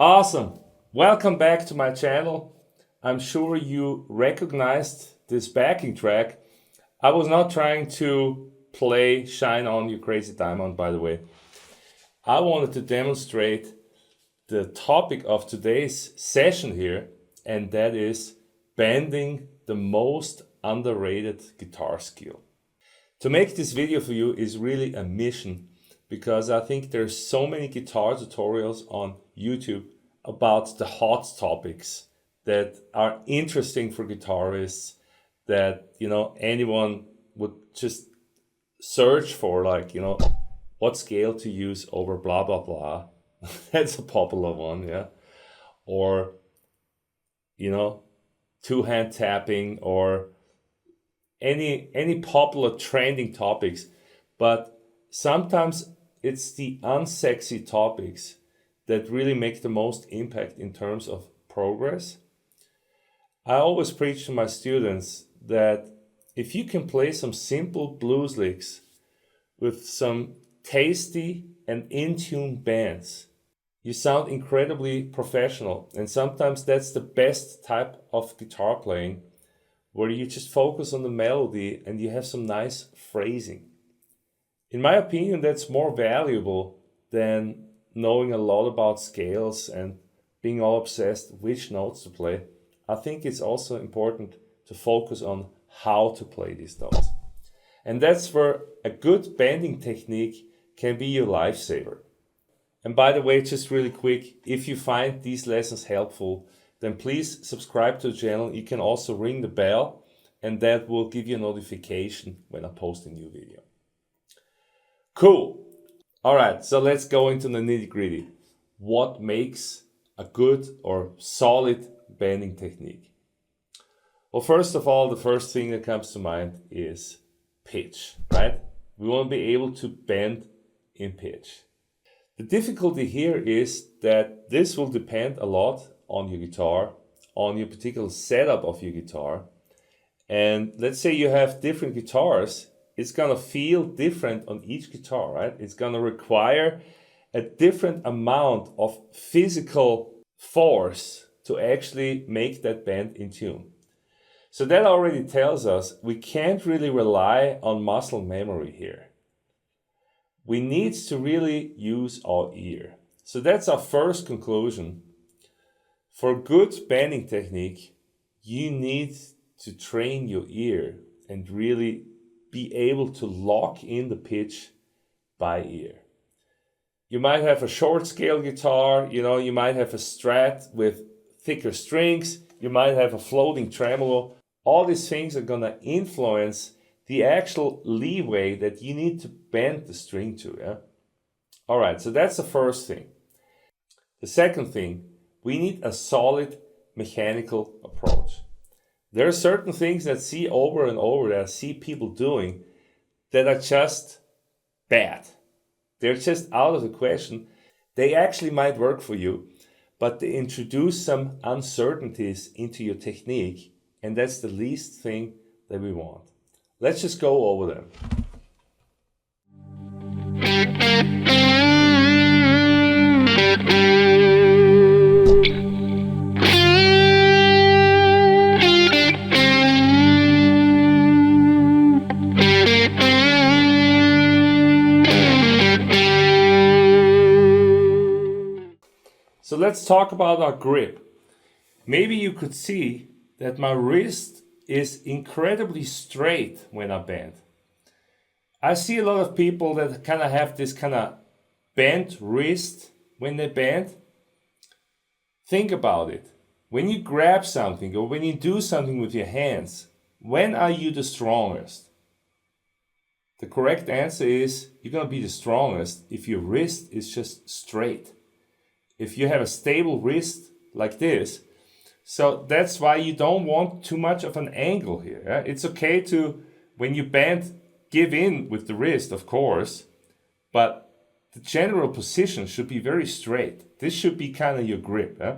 Awesome. Welcome back to my channel. I'm sure you recognized this backing track. I was not trying to play Shine On You Crazy Diamond, by the way. I wanted to demonstrate the topic of today's session here, and that is bending, the most underrated guitar skill. To make this video for you is really a mission, because I think there's so many guitar tutorials on YouTube about the hot topics that are interesting for guitarists, that anyone would just search for, like what scale to use over blah blah blah. That's a popular one, yeah. Or two-hand tapping, or any popular trending topics. But sometimes it's the unsexy topics that really make the most impact in terms of progress. I always preach to my students that if you can play some simple blues licks with some tasty and in-tune bends, you sound incredibly professional. And sometimes that's the best type of guitar playing, where you just focus on the melody and you have some nice phrasing. In my opinion, that's more valuable than knowing a lot about scales and being all obsessed which notes to play. I think it's also important to focus on how to play these notes. And that's where a good bending technique can be your lifesaver. And by the way, just really quick, if you find these lessons helpful, then please subscribe to the channel. You can also ring the bell, and that will give you a notification when I post a new video. Cool. All right, so let's go into the nitty-gritty. What makes a good or solid bending technique? Well, first of all, the first thing that comes to mind is pitch, right? We want to be able to bend in pitch. The difficulty here is that this will depend a lot on your guitar, on your particular setup of your guitar. And let's say you have different guitars, it's going to feel different on each guitar, right? It's going to require a different amount of physical force to actually make that bend in tune. So that already tells us we can't really rely on muscle memory here. We need to really use our ear. So that's our first conclusion. For good bending technique, you need to train your ear and really be able to lock in the pitch by ear. You might have a short scale guitar, you might have a Strat with thicker strings, you might have a floating tremolo. All these things are going to influence the actual leeway that you need to bend the string to, yeah? All right, so that's the first thing. The second thing, we need a solid mechanical approach. There are certain things that I see over and over that I see people doing that are just bad. They're just out of the question. They actually might work for you, but they introduce some uncertainties into your technique, and that's the least thing that we want. Let's just go over them. So let's talk about our grip. Maybe you could see that my wrist is incredibly straight when I bend. I see a lot of people that kind of have this kind of bent wrist when they bend. Think about it. When you grab something or when you do something with your hands, when are you the strongest? The correct answer is you're going to be the strongest if your wrist is just straight. If you have a stable wrist like this. So that's why you don't want too much of an angle here. Yeah? It's okay to, when you bend, give in with the wrist, of course, but the general position should be very straight. This should be kind of your grip. Yeah?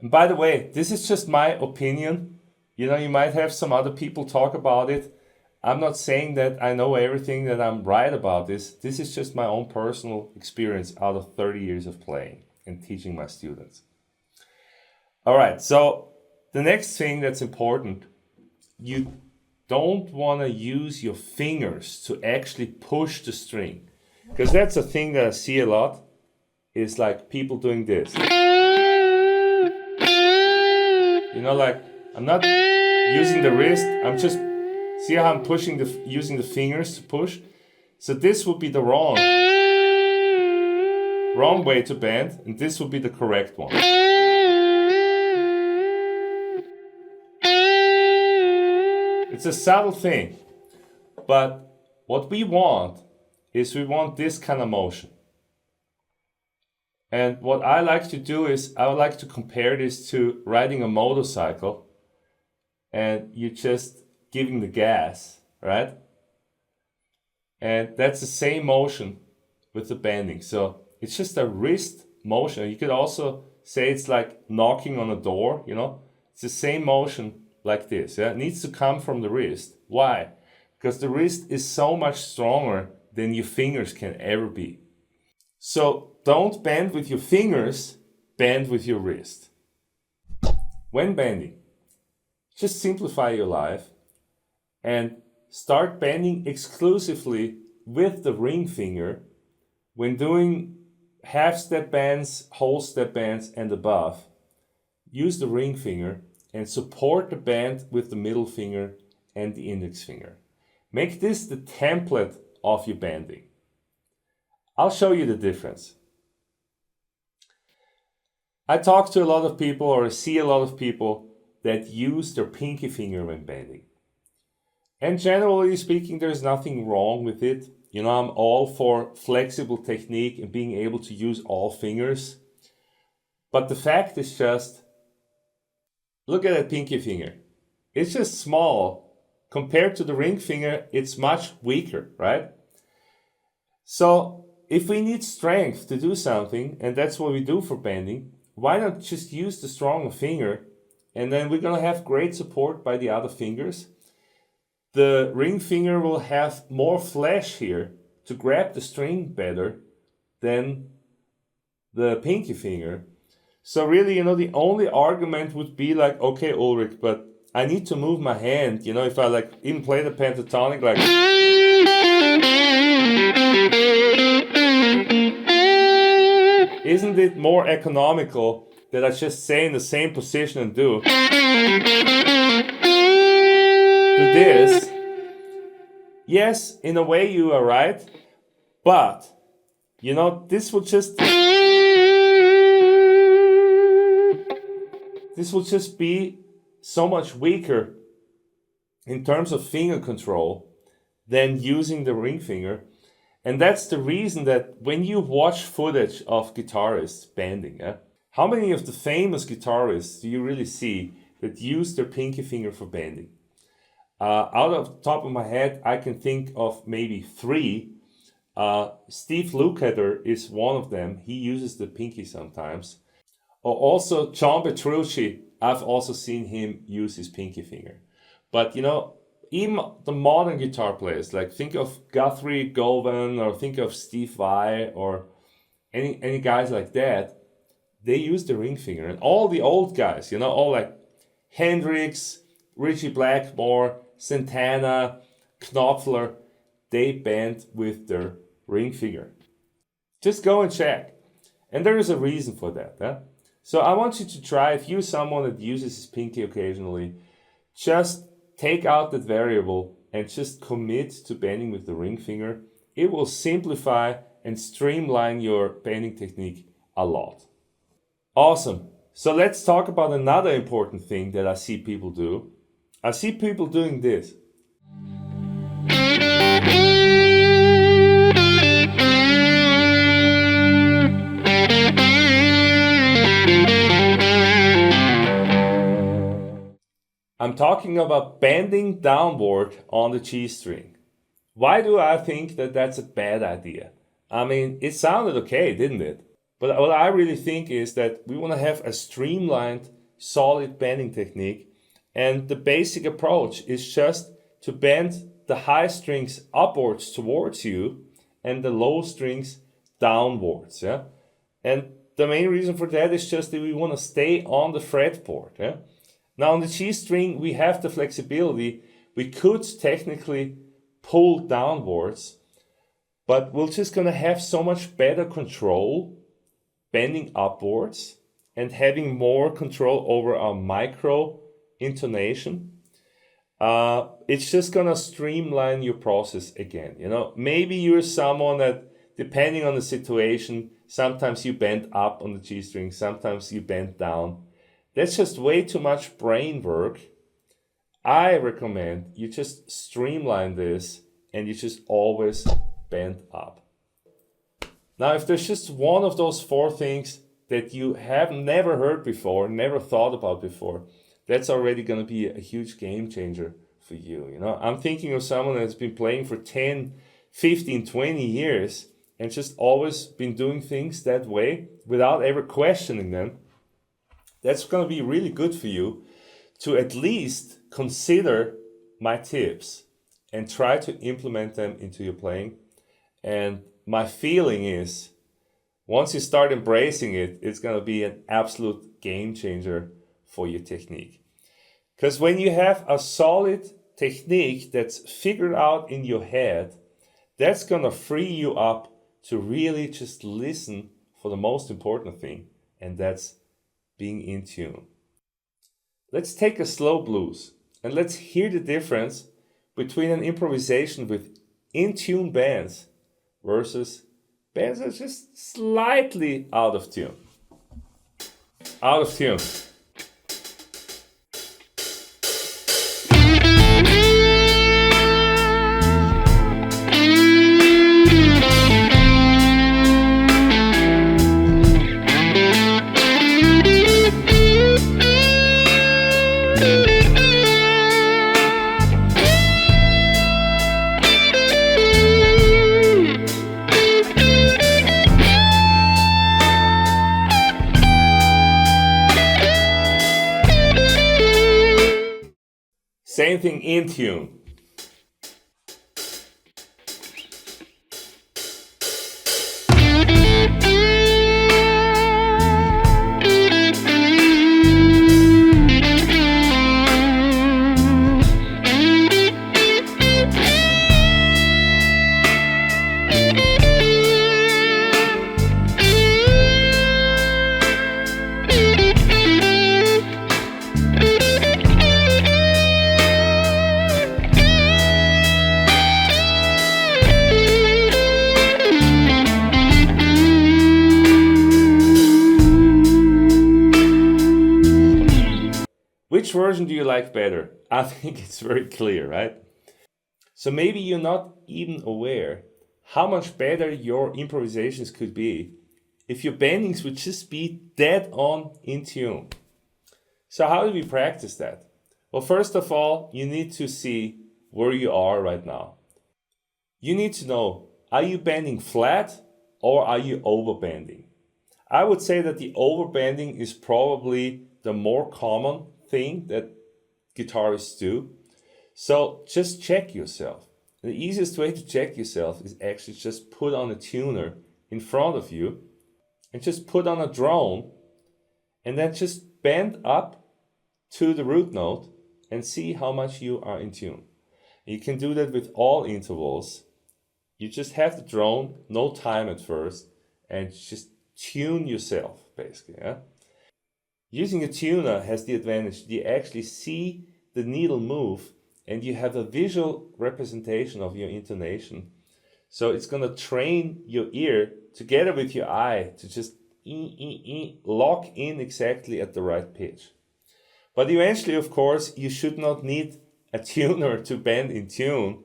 And by the way, this is just my opinion. You might have some other people talk about it. I'm not saying that I know everything, that I'm right about this. This is just my own personal experience out of 30 years of playing. and teaching my students. All right, so the next thing that's important, you don't want to use your fingers to actually push the string, because that's a thing that I see a lot, is like people doing this. You know, like I'm not using the wrist, I'm just, see how I'm pushing using the fingers to push? So this would be the wrong way to bend, and this would be the correct one. It's a subtle thing, but what we want is we want this kind of motion. And what I like to do is I would like to compare this to riding a motorcycle, and you're just giving the gas, right? And that's the same motion with the bending. So it's just a wrist motion. You could also say it's like knocking on a door, you know? It's the same motion like this. Yeah? It needs to come from the wrist. Why? Because the wrist is so much stronger than your fingers can ever be. So don't bend with your fingers, bend with your wrist. When bending, just simplify your life and start bending exclusively with the ring finger. When doing half step bends, whole step bends and above, use the ring finger and support the bend with the middle finger and the index finger. Make this the template of your bending. I'll show you the difference. I talk to a lot of people, or I see a lot of people that use their pinky finger when bending. And generally speaking, there's nothing wrong with it. You know, I'm all for flexible technique and being able to use all fingers. But the fact is just, look at that pinky finger. It's just small. Compared to the ring finger, it's much weaker, right? So if we need strength to do something, and that's what we do for bending, why not just use the stronger finger, and then we're going to have great support by the other fingers. The ring finger will have more flesh here to grab the string better than the pinky finger. So really, you know, the only argument would be like, okay, Ulrich, but I need to move my hand. You know, if I like even play the pentatonic, like, isn't it more economical that I just stay in the same position and do this? Yes, in a way you are right, but you know, this will just be so much weaker in terms of finger control than using the ring finger. And that's the reason that when you watch footage of guitarists bending, how many of the famous guitarists do you really see that use their pinky finger for bending? Out of the top of my head, I can think of maybe 3. Steve Lukather is one of them. He uses the pinky sometimes. Or also John Petrucci, I've also seen him use his pinky finger. But you know, even the modern guitar players, like think of Guthrie Govan or think of Steve Vai or any guys like that, they use the ring finger. And all the old guys, you know, all like Hendrix, Richie Blackmore, Santana, Knopfler, they bend with their ring finger. Just go and check. And there is a reason for that. So I want you to try, if you're someone that uses his pinky occasionally, just take out that variable and just commit to bending with the ring finger. It will simplify and streamline your bending technique a lot. Awesome. So let's talk about another important thing that I see people do. I see people doing this. I'm talking about bending downward on the G string. Why do I think that that's a bad idea? I mean, it sounded okay, didn't it? But what I really think is that we want to have a streamlined, solid bending technique. And the basic approach is just to bend the high strings upwards towards you and the low strings downwards. Yeah? And the main reason for that is just that we want to stay on the fretboard. Yeah? Now on the G string, we have the flexibility. We could technically pull downwards, but we're just going to have so much better control bending upwards and having more control over our micro intonation. It's just going to streamline your process again. You know, maybe you're someone that, depending on the situation, sometimes you bend up on the G string, sometimes you bend down. That's just way too much brain work. I recommend you just streamline this and you just always bend up. Now, if there's just one of those 4 things that you have never heard before, never thought about before, that's already going to be a huge game changer for you. You know, I'm thinking of someone that's been playing for 10, 15, 20 years and just always been doing things that way without ever questioning them. That's going to be really good for you to at least consider my tips and try to implement them into your playing. And my feeling is, once you start embracing it, it's going to be an absolute game changer for your technique. Because when you have a solid technique that's figured out in your head, that's going to free you up to really just listen for the most important thing, and that's being in tune. Let's take a slow blues and let's hear the difference between an improvisation with in-tune bands versus bands that are just slightly out of tune. Out of tune. Same thing in tune. Which version do you like better? I think it's very clear, right? So maybe you're not even aware how much better your improvisations could be if your bendings would just be dead on in tune. So how do we practice that? Well, first of all, you need to see where you are right now. You need to know, are you bending flat or are you overbending? I would say that the overbending is probably the more common thing that guitarists do. So just check yourself. The easiest way to check yourself is actually just put on a tuner in front of you and just put on a drone and then just bend up to the root note and see how much you are in tune. You can do that with all intervals. You just have the drone, no time at first, and just tune yourself basically. Yeah? Using a tuner has the advantage that you actually see the needle move and you have a visual representation of your intonation. So it's going to train your ear together with your eye to just lock in exactly at the right pitch. But eventually, of course, you should not need a tuner to bend in tune.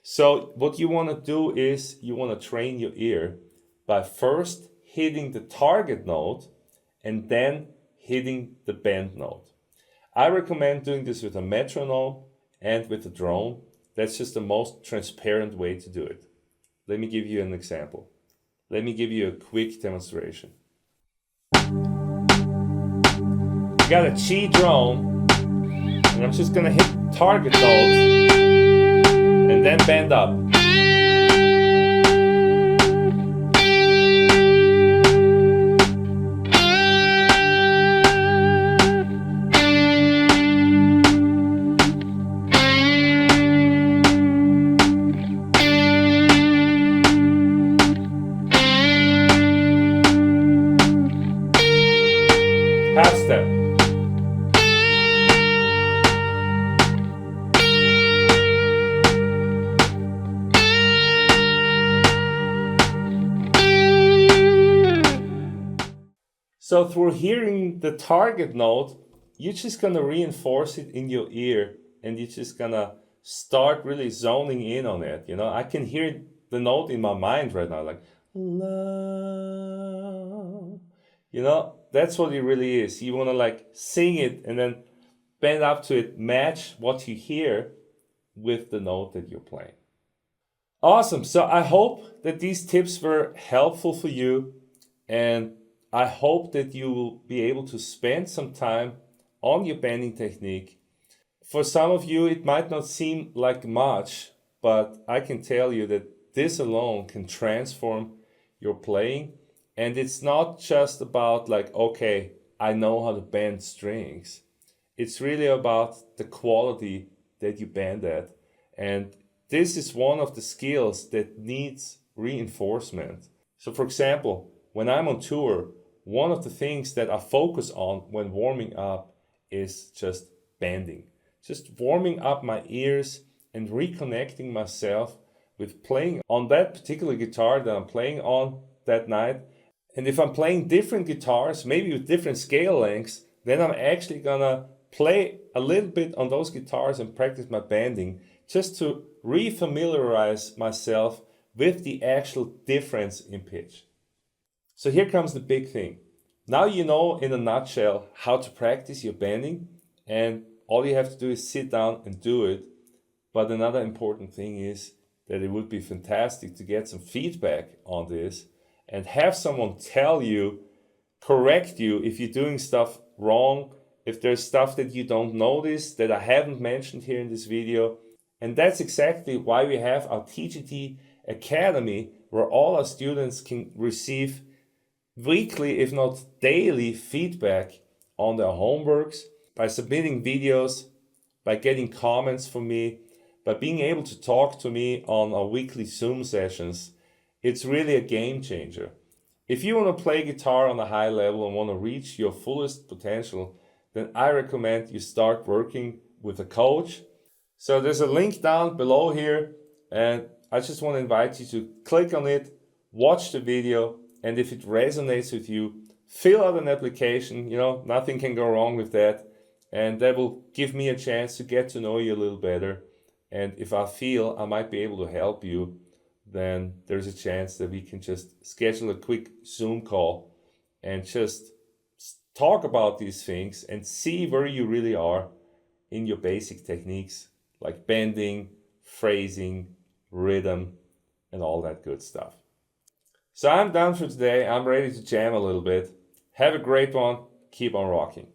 So what you want to do is you want to train your ear by first hitting the target note and then hitting the bend note. I recommend doing this with a metronome and with a drone. That's just the most transparent way to do it. Let me give you an example. Let me give you a quick demonstration. You got a G drone, and I'm just gonna hit target note and then bend up. So through hearing the target note, you're just gonna reinforce it in your ear, and you're just gonna start really zoning in on it. You know, I can hear the note in my mind right now, like love. You know, that's what it really is. You wanna like sing it and then bend up to it, match what you hear with the note that you're playing. Awesome. So I hope that these tips were helpful for you, and I hope that you will be able to spend some time on your bending technique. For some of you, it might not seem like much, but I can tell you that this alone can transform your playing. And it's not just about like, okay, I know how to bend strings. It's really about the quality that you bend at. And this is one of the skills that needs reinforcement. So for example, when I'm on tour, one of the things that I focus on when warming up is just bending. Just warming up my ears and reconnecting myself with playing on that particular guitar that I'm playing on that night. And if I'm playing different guitars, maybe with different scale lengths, then I'm actually gonna play a little bit on those guitars and practice my bending just to refamiliarize myself with the actual difference in pitch. So here comes the big thing. Now you know in a nutshell how to practice your bending, and all you have to do is sit down and do it. But another important thing is that it would be fantastic to get some feedback on this and have someone tell you, correct you if you're doing stuff wrong, if there's stuff that you don't notice that I haven't mentioned here in this video. And that's exactly why we have our TGT Academy, where all our students can receive weekly, if not daily, feedback on their homeworks by submitting videos, by getting comments from me, by being able to talk to me on our weekly Zoom sessions. It's really a game changer. If you want to play guitar on a high level and want to reach your fullest potential, then I recommend you start working with a coach. So there's a link down below here, and I just want to invite you to click on it, watch the video, and if it resonates with you, fill out an application. You know, nothing can go wrong with that, and that will give me a chance to get to know you a little better. And if I feel I might be able to help you, then there's a chance that we can just schedule a quick Zoom call and just talk about these things and see where you really are in your basic techniques like bending, phrasing, rhythm, and all that good stuff. So I'm done for today. I'm ready to jam a little bit. Have a great one. Keep on rocking.